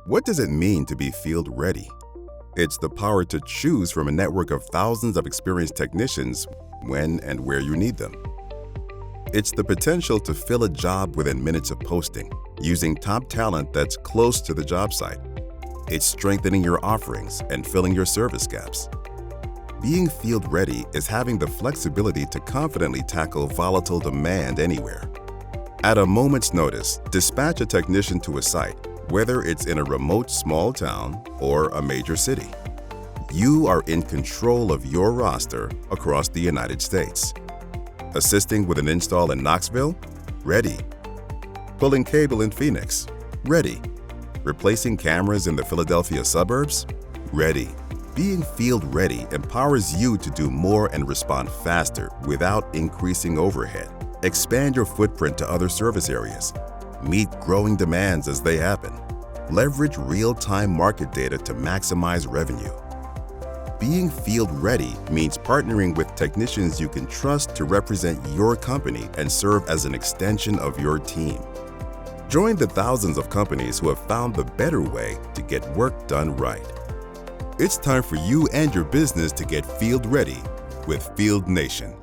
What does it mean to be field ready? It's the power to choose from a network of thousands of experienced technicians when and where you need them. It's the potential to fill a job within minutes of posting, using top talent that's close to the job site. It's strengthening your offerings and filling your service gaps. Being field ready is having the flexibility to confidently tackle volatile demand anywhere. At a moment's notice, dispatch a technician to a site, whether it's in a remote small town or a major city. You are in control of your roster across the United States. Assisting with an install in Knoxville? Ready. Pulling cable in Phoenix? Ready. Replacing cameras in the Philadelphia suburbs? Ready. Being field ready empowers you to do more and respond faster without increasing overhead. Expand your footprint to other service areas. Meet growing demands as they happen. Leverage real-time market data to maximize revenue. Being field ready means partnering with technicians you can trust to represent your company and serve as an extension of your team. Join the thousands of companies who have found the better way to get work done right. It's time for you and your business to get field ready with Field Nation.